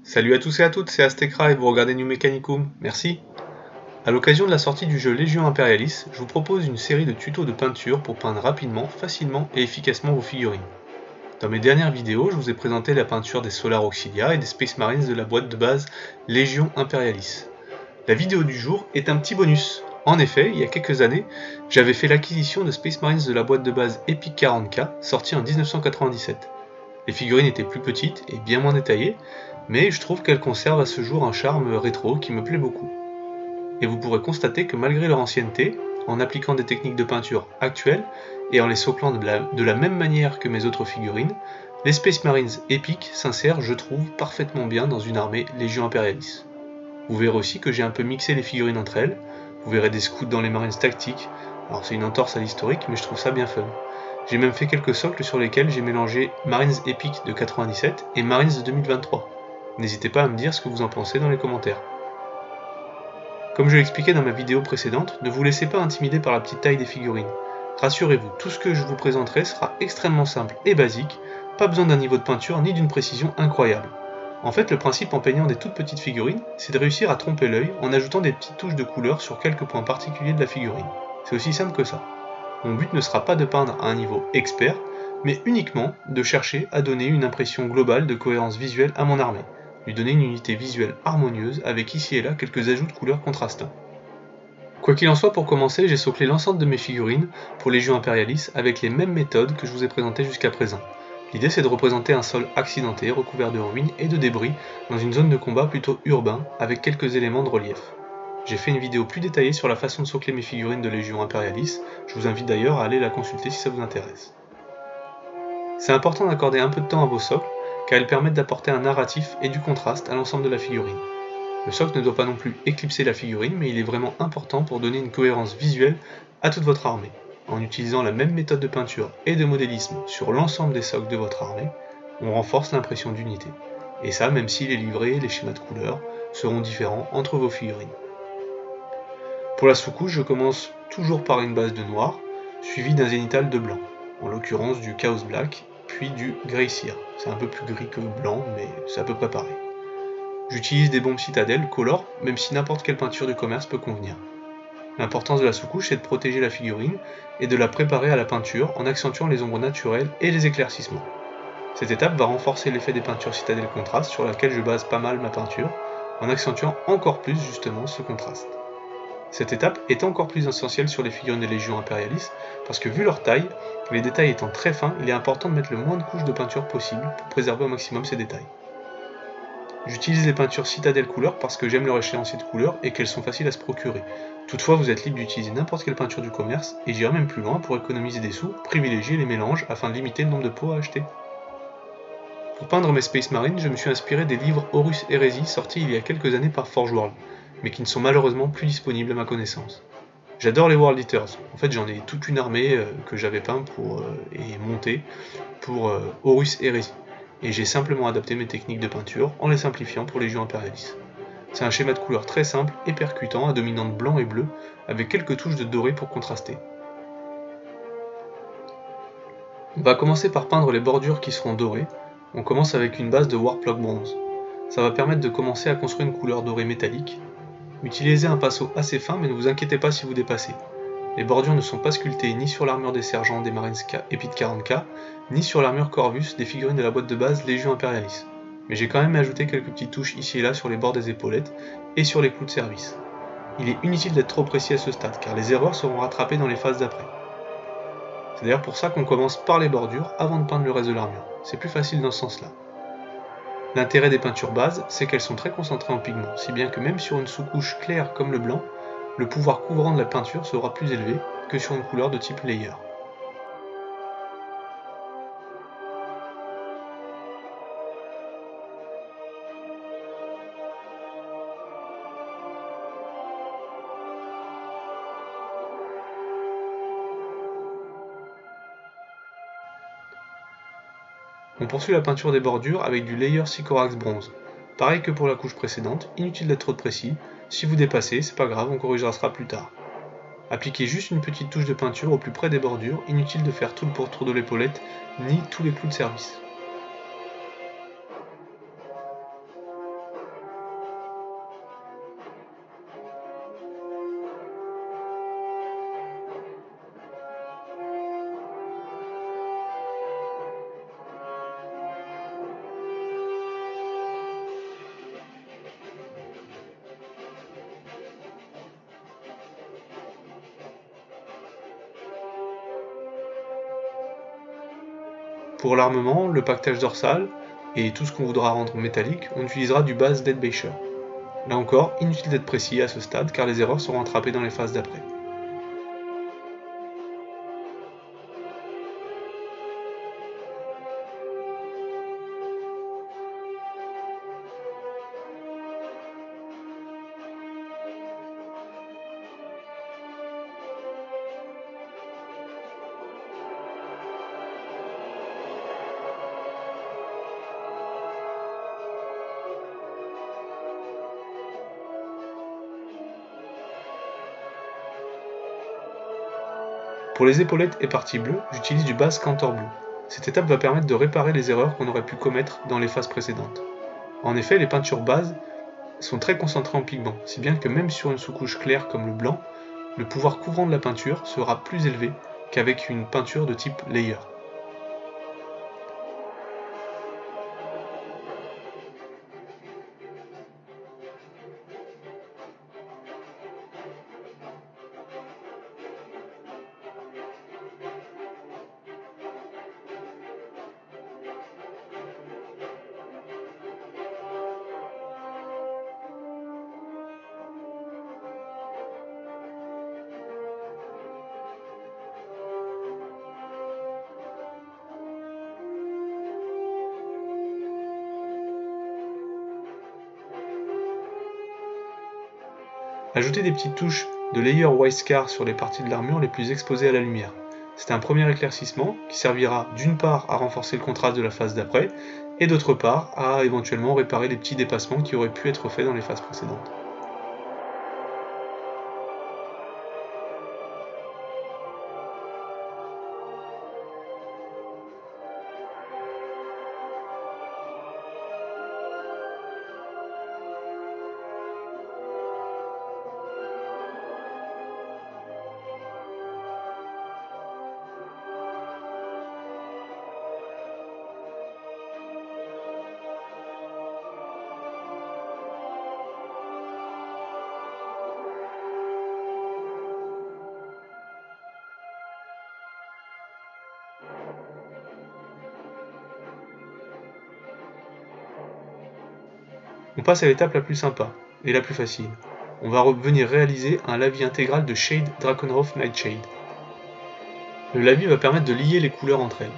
Salut à tous et à toutes, c'est Aztecra et vous regardez New Mechanicum, merci. A l'occasion de la sortie du jeu Légion Imperialis, je vous propose une série de tutos de peinture pour peindre rapidement, facilement et efficacement vos figurines. Dans mes dernières vidéos, je vous ai présenté la peinture des Solar Auxilia et des Space Marines de la boîte de base Légion Imperialis. La vidéo du jour est un petit bonus. En effet, il y a quelques années, j'avais fait l'acquisition de Space Marines de la boîte de base Epic 40K, sortie en 1997. Les figurines étaient plus petites et bien moins détaillées, mais je trouve qu'elles conservent à ce jour un charme rétro qui me plaît beaucoup. Et vous pourrez constater que malgré leur ancienneté, en appliquant des techniques de peinture actuelles et en les soclant de la même manière que mes autres figurines, les Space Marines Epic s'insèrent, je trouve, parfaitement bien dans une armée Légion Imperialis. Vous verrez aussi que j'ai un peu mixé les figurines entre elles, vous verrez des scouts dans les Marines tactiques, alors c'est une entorse à l'historique mais je trouve ça bien fun. J'ai même fait quelques socles sur lesquels j'ai mélangé Marines Epic de 97 et Marines de 2023. N'hésitez pas à me dire ce que vous en pensez dans les commentaires. Comme je l'expliquais dans ma vidéo précédente, ne vous laissez pas intimider par la petite taille des figurines. Rassurez-vous, tout ce que je vous présenterai sera extrêmement simple et basique, pas besoin d'un niveau de peinture ni d'une précision incroyable. En fait, le principe en peignant des toutes petites figurines, c'est de réussir à tromper l'œil en ajoutant des petites touches de couleur sur quelques points particuliers de la figurine. C'est aussi simple que ça. Mon but ne sera pas de peindre à un niveau expert, mais uniquement de chercher à donner une impression globale de cohérence visuelle à mon armée, lui donner une unité visuelle harmonieuse avec ici et là quelques ajouts de couleurs contrastants. Quoi qu'il en soit, pour commencer, j'ai soclé l'ensemble de mes figurines pour Légion Imperialis avec les mêmes méthodes que je vous ai présentées jusqu'à présent. L'idée c'est de représenter un sol accidenté, recouvert de ruines et de débris, dans une zone de combat plutôt urbain, avec quelques éléments de relief. J'ai fait une vidéo plus détaillée sur la façon de socler mes figurines de Légion Imperialis, je vous invite d'ailleurs à aller la consulter si ça vous intéresse. C'est important d'accorder un peu de temps à vos socles, car elles permettent d'apporter un narratif et du contraste à l'ensemble de la figurine. Le socle ne doit pas non plus éclipser la figurine, mais il est vraiment important pour donner une cohérence visuelle à toute votre armée. En utilisant la même méthode de peinture et de modélisme sur l'ensemble des socles de votre armée, on renforce l'impression d'unité. Et ça, même si les livrets et les schémas de couleurs seront différents entre vos figurines. Pour la sous-couche, je commence toujours par une base de noir, suivie d'un zénithal de blanc, en l'occurrence du Chaos Black, puis du Grey Seer. C'est un peu plus gris que blanc, mais c'est à peu près pareil. J'utilise des bombes citadelles color, même si n'importe quelle peinture de commerce peut convenir. L'importance de la sous-couche est de protéger la figurine et de la préparer à la peinture en accentuant les ombres naturelles et les éclaircissements. Cette étape va renforcer l'effet des peintures citadelles contraste sur laquelle je base pas mal ma peinture, en accentuant encore plus justement ce contraste. Cette étape est encore plus essentielle sur les figurines de Légion Imperialis, parce que vu leur taille, les détails étant très fins, il est important de mettre le moins de couches de peinture possible pour préserver au maximum ces détails. J'utilise les peintures citadelles couleur parce que j'aime leur échéancier de couleur et qu'elles sont faciles à se procurer. Toutefois, vous êtes libre d'utiliser n'importe quelle peinture du commerce, et j'irai même plus loin pour économiser des sous, privilégier les mélanges afin de limiter le nombre de pots à acheter. Pour peindre mes Space Marines, je me suis inspiré des livres Horus Heresy sortis il y a quelques années par Forge World, mais qui ne sont malheureusement plus disponibles à ma connaissance. J'adore les World Eaters, en fait j'en ai toute une armée que j'avais peint et montée pour Horus Heresy, et j'ai simplement adapté mes techniques de peinture en les simplifiant pour Légion Imperialis. C'est un schéma de couleurs très simple et percutant à dominante blanc et bleu, avec quelques touches de doré pour contraster. On va commencer par peindre les bordures qui seront dorées. On commence avec une base de Warplock bronze. Ça va permettre de commencer à construire une couleur dorée métallique. Utilisez un pinceau assez fin, mais ne vous inquiétez pas si vous dépassez. Les bordures ne sont pas sculptées ni sur l'armure des sergents des Marines Epic 40K, ni sur l'armure Corvus des figurines de la boîte de base Légion Imperialis. Mais j'ai quand même ajouté quelques petites touches ici et là sur les bords des épaulettes et sur les clous de service. Il est inutile d'être trop précis à ce stade, car les erreurs seront rattrapées dans les phases d'après. C'est d'ailleurs pour ça qu'on commence par les bordures avant de peindre le reste de l'armure. C'est plus facile dans ce sens-là. L'intérêt des peintures bases, c'est qu'elles sont très concentrées en pigments, si bien que même sur une sous-couche claire comme le blanc, le pouvoir couvrant de la peinture sera plus élevé que sur une couleur de type layer. On poursuit la peinture des bordures avec du layer Sycorax bronze. Pareil que pour la couche précédente, inutile d'être trop précis, si vous dépassez, c'est pas grave, on corrigera ça plus tard. Appliquez juste une petite touche de peinture au plus près des bordures, inutile de faire tout le pourtour de l'épaulette, ni tous les clous de service. Pour l'armement, le pactage dorsal et tout ce qu'on voudra rendre métallique, on utilisera du base Leadbeater. Là encore, inutile d'être précis à ce stade car les erreurs seront attrapées dans les phases d'après. Pour les épaulettes et parties bleues, j'utilise du base Cantor Blue. Cette étape va permettre de réparer les erreurs qu'on aurait pu commettre dans les phases précédentes. En effet, les peintures bases sont très concentrées en pigments, si bien que même sur une sous-couche claire comme le blanc, le pouvoir couvrant de la peinture sera plus élevé qu'avec une peinture de type layer. Ajoutez des petites touches de layer Wiscar sur les parties de l'armure les plus exposées à la lumière. C'est un premier éclaircissement qui servira d'une part à renforcer le contraste de la phase d'après, et d'autre part à éventuellement réparer les petits dépassements qui auraient pu être faits dans les phases précédentes. On passe à l'étape la plus sympa, et la plus facile. On va venir réaliser un lavis intégral de Shade Drakenhof Nightshade. Le lavis va permettre de lier les couleurs entre elles.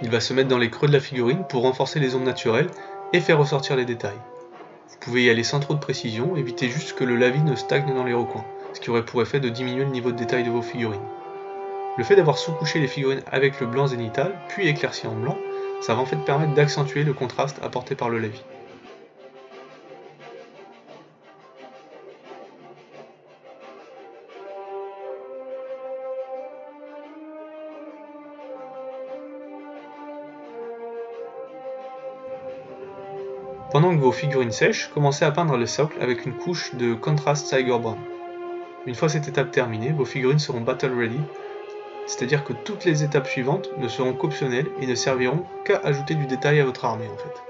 Il va se mettre dans les creux de la figurine pour renforcer les ombres naturelles et faire ressortir les détails. Vous pouvez y aller sans trop de précision, évitez juste que le lavis ne stagne dans les recoins, ce qui aurait pour effet de diminuer le niveau de détail de vos figurines. Le fait d'avoir sous-couché les figurines avec le blanc zénital, puis éclairci en blanc, ça va en fait permettre d'accentuer le contraste apporté par le lavis. Pendant que vos figurines sèchent, commencez à peindre le socle avec une couche de Contrast Tiger Brown. Une fois cette étape terminée, vos figurines seront battle ready, c'est-à-dire que toutes les étapes suivantes ne seront qu'optionnelles et ne serviront qu'à ajouter du détail à votre armée en fait.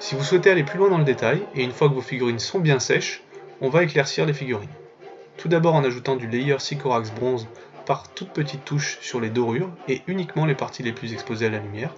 Si vous souhaitez aller plus loin dans le détail, et une fois que vos figurines sont bien sèches, on va éclaircir les figurines. Tout d'abord en ajoutant du layer Sycorax bronze par toutes petites touches sur les dorures et uniquement les parties les plus exposées à la lumière.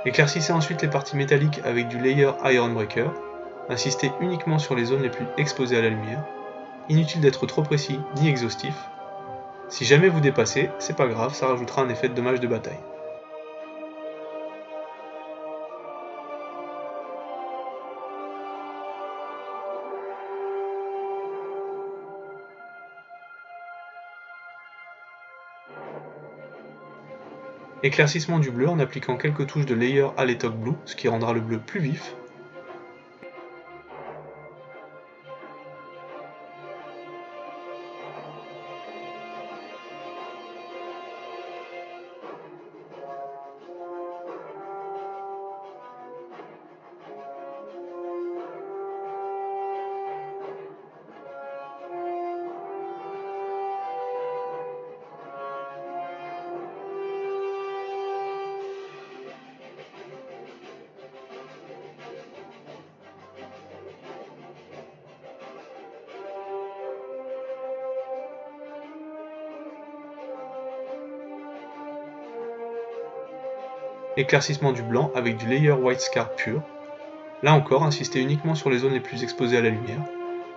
Éclaircissez ensuite les parties métalliques avec du layer Iron Breaker. Insistez uniquement sur les zones les plus exposées à la lumière. Inutile d'être trop précis ni exhaustif. Si jamais vous dépassez, c'est pas grave, ça rajoutera un effet de dommage de bataille. Éclaircissement du bleu en appliquant quelques touches de layer Aletok Blue, ce qui rendra le bleu plus vif. Éclaircissement du blanc avec du layer White Scar pur. Là encore, insistez uniquement sur les zones les plus exposées à la lumière.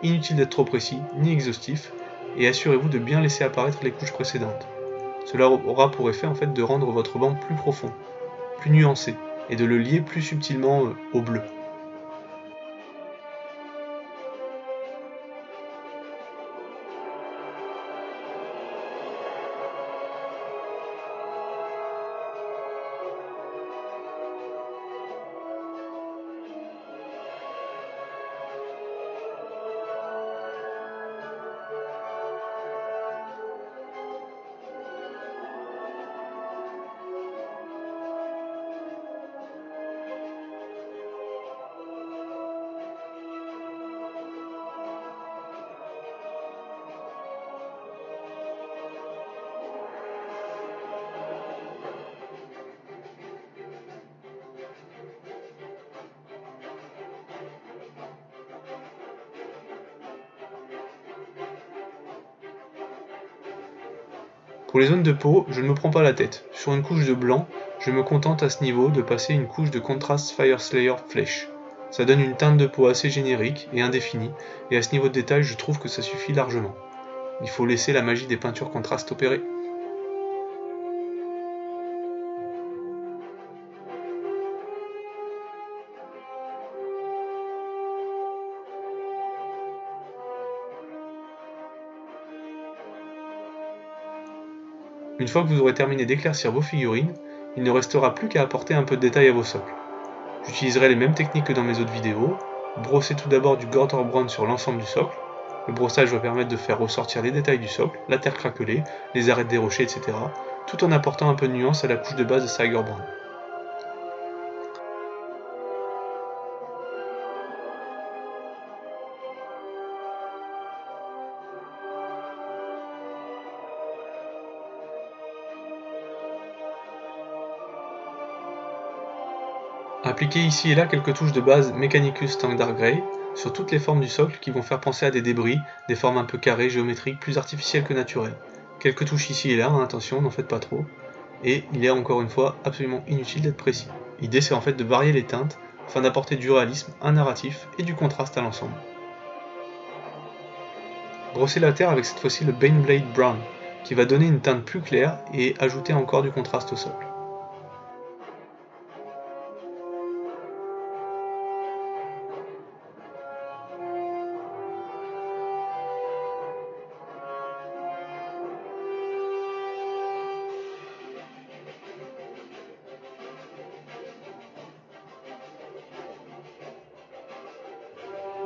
Inutile d'être trop précis ni exhaustif, et assurez-vous de bien laisser apparaître les couches précédentes. Cela aura pour effet en fait de rendre votre banc plus profond, plus nuancé, et de le lier plus subtilement au bleu. Pour les zones de peau, je ne me prends pas la tête. Sur une couche de blanc, je me contente à ce niveau de passer une couche de Contrast Fire Slayer Flèche. Ça donne une teinte de peau assez générique et indéfinie, et à ce niveau de détail, je trouve que ça suffit largement. Il faut laisser la magie des peintures contrastes opérer. Une fois que vous aurez terminé d'éclaircir vos figurines, il ne restera plus qu'à apporter un peu de détail à vos socles. J'utiliserai les mêmes techniques que dans mes autres vidéos. Brosser tout d'abord du Gorter Brown sur l'ensemble du socle. Le brossage va permettre de faire ressortir les détails du socle, la terre craquelée, les arêtes des rochers, etc. tout en apportant un peu de nuance à la couche de base de Tiger Brown. Appliquez ici et là quelques touches de base Mechanicus Standard Grey sur toutes les formes du socle qui vont faire penser à des débris, des formes un peu carrées, géométriques, plus artificielles que naturelles. Quelques touches ici et là, hein, attention, n'en faites pas trop. Et il est encore une fois absolument inutile d'être précis. L'idée c'est en fait de varier les teintes afin d'apporter du réalisme, un narratif et du contraste à l'ensemble. Brossez la terre avec cette fois-ci le Baneblade Brown, qui va donner une teinte plus claire et ajouter encore du contraste au socle.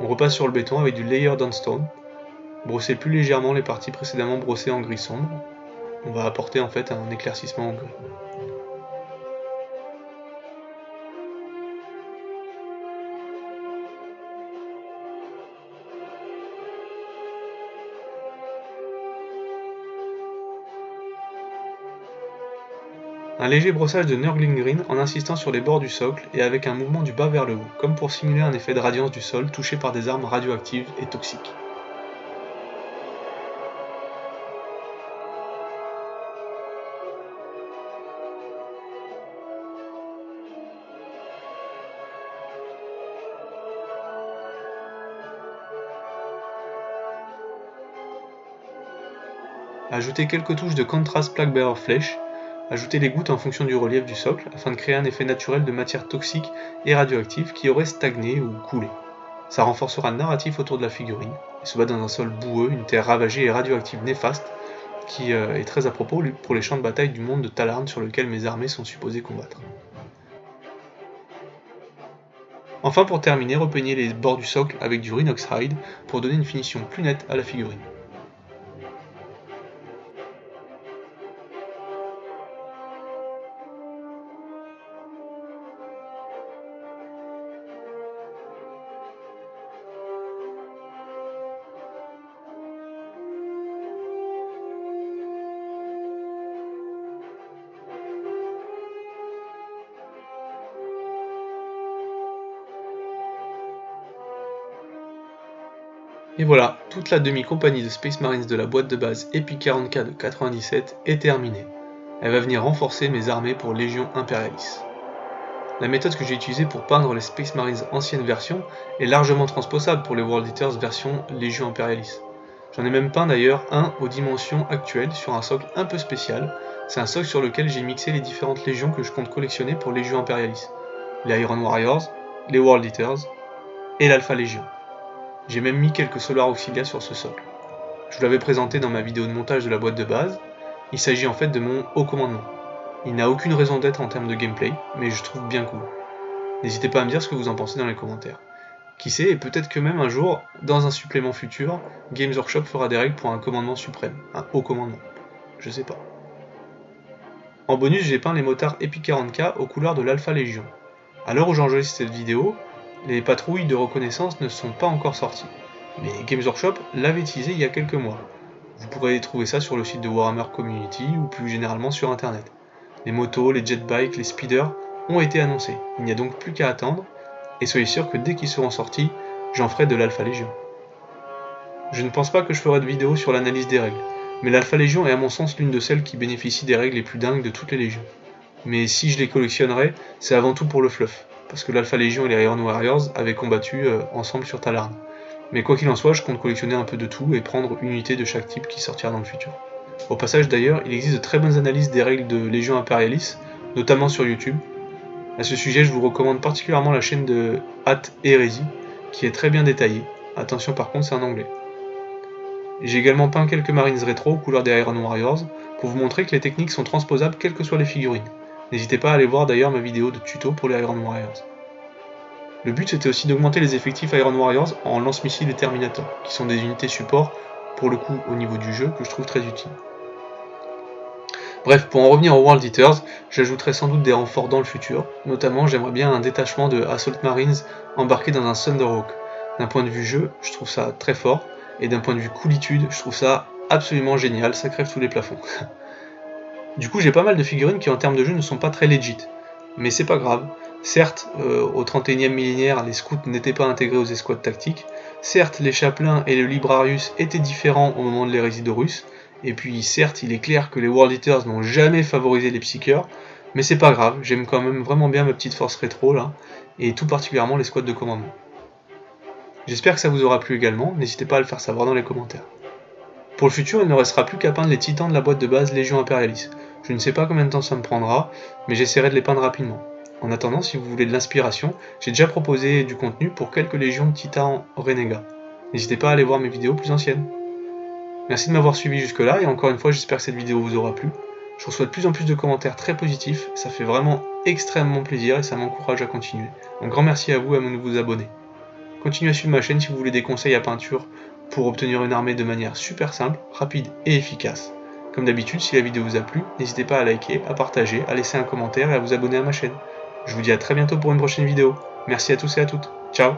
On repasse sur le béton avec du Layer Downstone. Brossez plus légèrement les parties précédemment brossées en gris sombre. On va apporter en fait un éclaircissement en gris. Un léger brossage de Nurgling Green en insistant sur les bords du socle et avec un mouvement du bas vers le haut, comme pour simuler un effet de radiance du sol touché par des armes radioactives et toxiques. Ajouter quelques touches de contrast plaque bearer flèche, ajouter les gouttes en fonction du relief du socle afin de créer un effet naturel de matière toxique et radioactive qui aurait stagné ou coulé. Ça renforcera le narratif autour de la figurine, et se bat dans un sol boueux, une terre ravagée et radioactive néfaste, qui est très à propos pour les champs de bataille du monde de Talarn sur lequel mes armées sont supposées combattre. Enfin pour terminer, repeignez les bords du socle avec du Rhinox Hide pour donner une finition plus nette à la figurine. Et voilà, toute la demi-compagnie de Space Marines de la boîte de base Epic 40K de 97 est terminée. Elle va venir renforcer mes armées pour Légion Imperialis. La méthode que j'ai utilisée pour peindre les Space Marines ancienne version est largement transposable pour les World Eaters version Légion Imperialis. J'en ai même peint d'ailleurs un aux dimensions actuelles sur un socle un peu spécial. C'est un socle sur lequel j'ai mixé les différentes légions que je compte collectionner pour Légion Imperialis. Les Iron Warriors, les World Eaters et l'Alpha Légion. J'ai même mis quelques Solar Auxilia sur ce socle. Je vous l'avais présenté dans ma vidéo de montage de la boîte de base, il s'agit en fait de mon haut commandement. Il n'a aucune raison d'être en termes de gameplay, mais je trouve bien cool. N'hésitez pas à me dire ce que vous en pensez dans les commentaires. Qui sait, et peut-être que même un jour, dans un supplément futur, Games Workshop fera des règles pour un commandement suprême, un haut commandement. Je sais pas. En bonus, j'ai peint les motards Epic 40K aux couleurs de l'Alpha Légion. À l'heure où j'enregistre cette vidéo, les patrouilles de reconnaissance ne sont pas encore sorties. Mais Games Workshop l'avait teasé il y a quelques mois. Vous pourrez trouver ça sur le site de Warhammer Community ou plus généralement sur internet. Les motos, les jetbikes, les speeders ont été annoncés. Il n'y a donc plus qu'à attendre, et soyez sûr que dès qu'ils seront sortis, j'en ferai de l'Alpha Légion. Je ne pense pas que je ferai de vidéo sur l'analyse des règles, mais l'Alpha Légion est à mon sens l'une de celles qui bénéficient des règles les plus dingues de toutes les légions. Mais si je les collectionnerai, c'est avant tout pour le fluff, parce que l'Alpha Légion et les Iron Warriors avaient combattu ensemble sur Talarn. Mais quoi qu'il en soit, je compte collectionner un peu de tout et prendre une unité de chaque type qui sortira dans le futur. Au passage d'ailleurs, il existe de très bonnes analyses des règles de Légion Imperialis, notamment sur YouTube. À ce sujet, je vous recommande particulièrement la chaîne de At Heresy, qui est très bien détaillée. Attention par contre, c'est en anglais. J'ai également peint quelques Marines rétro aux couleurs des Iron Warriors, pour vous montrer que les techniques sont transposables quelles que soient les figurines. N'hésitez pas à aller voir d'ailleurs ma vidéo de tuto pour les Iron Warriors. Le but c'était aussi d'augmenter les effectifs Iron Warriors en lance-missiles et Terminator, qui sont des unités support, pour le coup au niveau du jeu, que je trouve très utile. Bref, pour en revenir aux World Eaters, j'ajouterai sans doute des renforts dans le futur, notamment j'aimerais bien un détachement de Assault Marines embarqué dans un Thunderhawk. D'un point de vue jeu, je trouve ça très fort, et d'un point de vue coolitude, je trouve ça absolument génial, ça crève tous les plafonds. Du coup j'ai pas mal de figurines qui en termes de jeu ne sont pas très legit, mais c'est pas grave. Certes, au 31e millénaire, les scouts n'étaient pas intégrés aux escouades tactiques, certes les chapelains et le librarius étaient différents au moment de l'hérésie d'Horus, et puis certes il est clair que les World Eaters n'ont jamais favorisé les psycheurs, mais c'est pas grave, j'aime quand même vraiment bien ma petite force rétro là, et tout particulièrement les squads de commandement. J'espère que ça vous aura plu également, n'hésitez pas à le faire savoir dans les commentaires. Pour le futur, il ne restera plus qu'à peindre les titans de la boîte de base Légion Imperialis. Je ne sais pas combien de temps ça me prendra, mais j'essaierai de les peindre rapidement. En attendant, si vous voulez de l'inspiration, j'ai déjà proposé du contenu pour quelques légions de titans Renega. N'hésitez pas à aller voir mes vidéos plus anciennes. Merci de m'avoir suivi jusque là, et encore une fois j'espère que cette vidéo vous aura plu. Je reçois de plus en plus de commentaires très positifs, ça fait vraiment extrêmement plaisir et ça m'encourage à continuer. Un grand merci à vous et à vous abonner. Continuez à suivre ma chaîne si vous voulez des conseils à peinture pour obtenir une armée de manière super simple, rapide et efficace. Comme d'habitude, si la vidéo vous a plu, n'hésitez pas à liker, à partager, à laisser un commentaire et à vous abonner à ma chaîne. Je vous dis à très bientôt pour une prochaine vidéo. Merci à tous et à toutes. Ciao.